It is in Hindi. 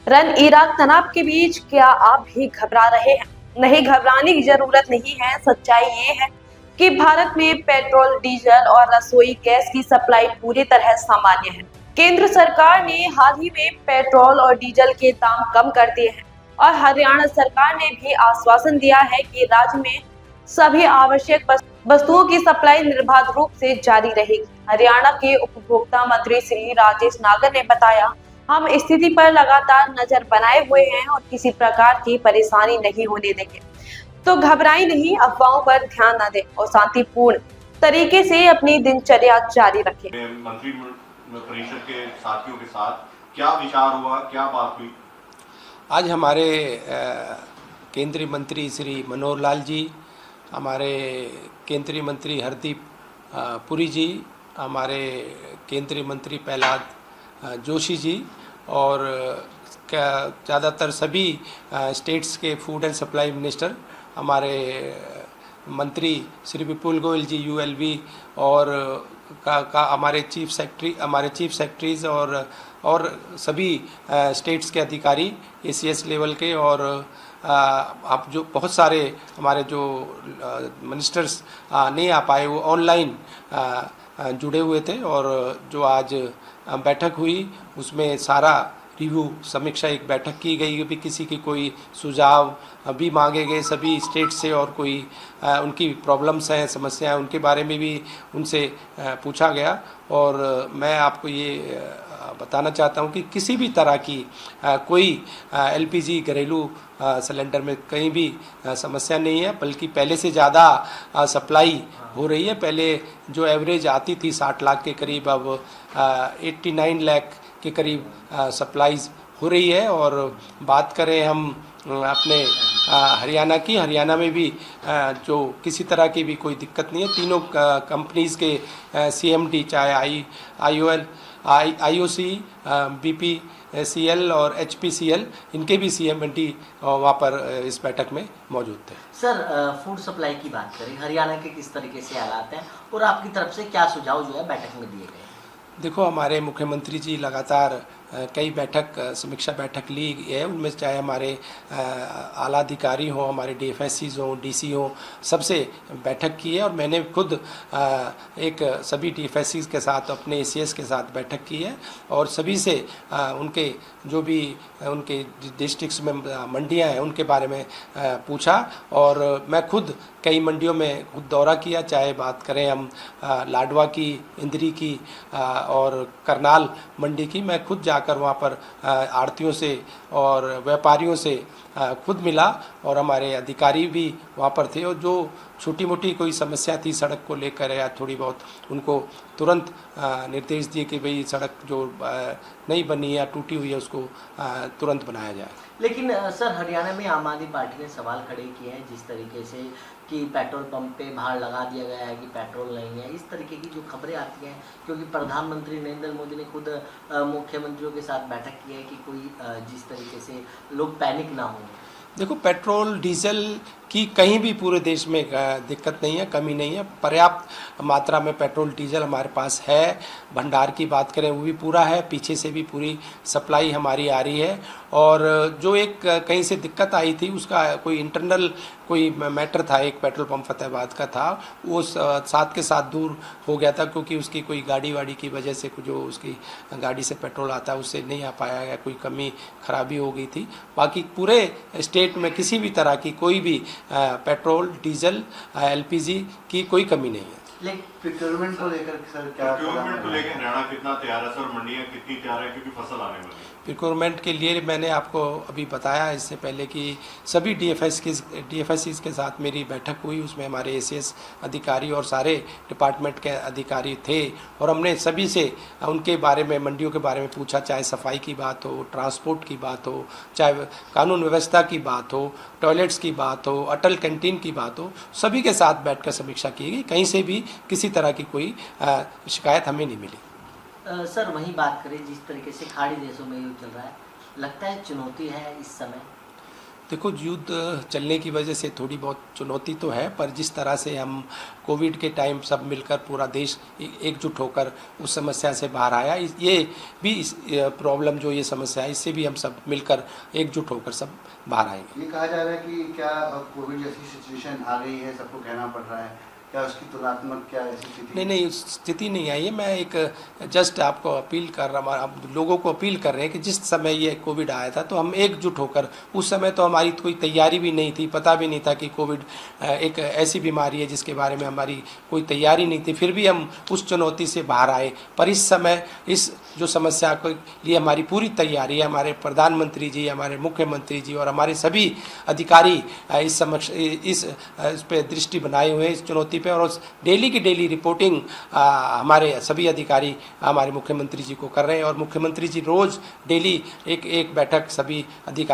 रन इराक तनाव के बीच क्या आप भी घबरा रहे हैं? नहीं, घबराने की जरूरत नहीं है। सच्चाई ये है कि भारत में पेट्रोल, डीजल और रसोई गैस की सप्लाई पूरी तरह सामान्य है। केंद्र सरकार ने हाल ही में पेट्रोल और डीजल के दाम कम कर दिए हैं और हरियाणा सरकार ने भी आश्वासन दिया है कि राज्य में सभी आवश्यक वस्तुओं की सप्लाई निर्बाध रूप से जारी रहेगी। हरियाणा के उपभोक्ता मंत्री श्री राजेश नागर ने बताया, हम स्थिति पर लगातार नजर बनाए हुए हैं और किसी प्रकार की परेशानी नहीं होने देंगे। तो घबराई नहीं, अफवाहों पर ध्यान न दें और शांतिपूर्ण तरीके से अपनी दिनचर्या जारी रखें। मंत्री परिषद के साथियों के साथ क्या विचार हुआ, क्या बात हुई? आज हमारे केंद्रीय मंत्री श्री मनोहर लाल जी, हमारे केंद्रीय मंत्री हरदीप पुरी जी, हमारे केंद्रीय मंत्री प्रहलाद जोशी जी और ज़्यादातर सभी स्टेट्स के फूड एंड सप्लाई मिनिस्टर, हमारे मंत्री श्री विपुल गोयल जी यूएलवी और हमारे चीफ सेक्रेटरीज और सभी स्टेट्स के अधिकारी एसीएस लेवल के और आप जो बहुत सारे हमारे जो मिनिस्टर्स नहीं आ पाए वो ऑनलाइन जुड़े हुए थे और जो आज बैठक हुई उसमें सारा रिव्यू समीक्षा एक बैठक की गई भी किसी की कोई सुझाव भी मांगे गए सभी स्टेट से और कोई उनकी प्रॉब्लम्स हैं, समस्याएं, उनके बारे में भी उनसे पूछा गया। और मैं आपको ये बताना चाहता हूँ कि किसी भी तरह की कोई एलपीजी घरेलू सिलेंडर में कहीं भी समस्या नहीं है, बल्कि पहले से ज़्यादा सप्लाई हो रही है। पहले जो एवरेज आती थी 60 लाख के करीब, अब 89 लाख के करीब सप्लाईज हो रही है। और बात करें हम अपने हरियाणा की, हरियाणा में भी जो किसी तरह की भी कोई दिक्कत नहीं है। तीनों कंपनीज़ के सीएमडी, चाहे आईओसी, बीपीसीएल और एचपीसीएल, इनके भी सीएमडी वहाँ पर इस बैठक में मौजूद थे। सर, फूड सप्लाई की बात करें, हरियाणा के किस तरीके से हालात हैं और आपकी तरफ से क्या सुझाव जो है बैठक में दिए गए? देखो, हमारे मुख्यमंत्री जी लगातार कई समीक्षा बैठक ली है, उनमें चाहे हमारे आला अधिकारी हों, हमारे डीएफएससीज हों, डीसी हों, सबसे बैठक की है। और मैंने खुद एक सभी डीएफएससीज के साथ, अपने एसीएस के साथ बैठक की है और सभी से उनके जो भी उनके डिस्ट्रिक्ट्स में मंडियां हैं उनके बारे में पूछा। और मैं खुद कई मंडियों में खुद दौरा किया, चाहे बात करें हम लाडवा की, इंद्री की और करनाल मंडी की। मैं खुद जाकर वहाँ पर आड़तियों से और व्यापारियों से खुद मिला और हमारे अधिकारी भी वहाँ पर थे। और जो छोटी मोटी कोई समस्या थी सड़क को लेकर या थोड़ी बहुत, उनको तुरंत निर्देश दिए कि भाई सड़क जो नहीं बनी या टूटी हुई है उसको तुरंत बनाया जाए। लेकिन सर, हरियाणा में आम आदमी पार्टी ने सवाल खड़े किए हैं जिस तरीके से कि पेट्रोल पंप पे बाहर लगा दिया गया है कि पेट्रोल नहीं है, इस तरीके की जो खबरें आती हैं, क्योंकि प्रधानमंत्री नरेंद्र मोदी ने खुद मुख्यमंत्रियों के साथ बैठक की है कि कोई जिस तरीके से लोग पैनिक ना हो। देखो, पेट्रोल डीजल की कहीं भी पूरे देश में दिक्कत नहीं है, कमी नहीं है। पर्याप्त मात्रा में पेट्रोल डीजल हमारे पास है। भंडार की बात करें वो भी पूरा है, पीछे से भी पूरी सप्लाई हमारी आ रही है। और जो एक कहीं से दिक्कत आई थी उसका कोई इंटरनल कोई मैटर था, एक पेट्रोल पंप फतेहाबाद का था, वो साथ के साथ दूर हो गया था क्योंकि उसकी कोई गाड़ी वाड़ी की वजह से जो उसकी गाड़ी से पेट्रोल आता है उससे नहीं आ पाया या कोई कमी खराबी हो गई थी। बाकी पूरे स्टेट में किसी भी तरह की कोई भी पेट्रोल, डीजल, एलपीजी की कोई कमी नहीं है। लेकिन प्रोक्योरमेंट को लेकर सर क्या हरियाणा कितना तैयार है सर, मंडियां कितनी तैयार है क्योंकि फसल आने वाली है? प्रोक्योरमेंट के लिए मैंने आपको अभी बताया इससे पहले कि सभी डीएफएससीज के साथ मेरी बैठक हुई, उसमें हमारे एसीएस अधिकारी और सारे डिपार्टमेंट के अधिकारी थे और हमने सभी से उनके बारे में, मंडियों के बारे में पूछा, चाहे सफाई की बात हो, ट्रांसपोर्ट की बात हो, चाहे कानून व्यवस्था की बात हो, टॉयलेट्स की बात हो, अटल कैंटीन की बात हो, सभी के साथ बैठकर समीक्षा की गई। कहीं से भी किसी तरह की कोई शिकायत हमें नहीं मिली। सर, वही बात करें जिस तरीके से खाड़ी देशों में युद्ध चल रहा है, लगता है चुनौती है इस समय? देखो, युद्ध चलने की वजह से थोड़ी बहुत चुनौती तो है, पर जिस तरह से हम कोविड के टाइम सब मिलकर पूरा देश एकजुट होकर उस समस्या से बाहर आया, ये भी इस प्रॉब्लम जो ये समस्या है, इससे भी हम सब मिलकर एकजुट होकर सब बाहर आएंगे। ये कहा जा रहा है कि क्या अब कोविड जैसी सिचुएशन आ गई है, सबको कहना पड़ रहा है, क्या उसकी तुलनात्मक क्या ऐसी स्थिति? नहीं, स्थिति नहीं आई है। मैं एक जस्ट आपको अपील कर रहा, आप लोगों को अपील कर रहे हैं कि जिस समय ये कोविड आया था तो हम एकजुट होकर, उस समय तो हमारी कोई तैयारी भी नहीं थी, पता भी नहीं था कि कोविड एक ऐसी बीमारी है जिसके बारे में हमारी कोई तैयारी नहीं थी, फिर भी हम उस चुनौती से बाहर आए। पर इस समय इस जो समस्या के लिए हमारी पूरी तैयारी है, हमारे प्रधानमंत्री जी, हमारे मुख्यमंत्री जी और हमारे सभी अधिकारी इस पे दृष्टि बनाए हुए हैं इस चुनौती पे, और उस डेली की डेली रिपोर्टिंग हमारे सभी अधिकारी हमारे मुख्यमंत्री जी को कर रहे हैं, और मुख्यमंत्री जी रोज़ डेली एक बैठक सभी अधिकारी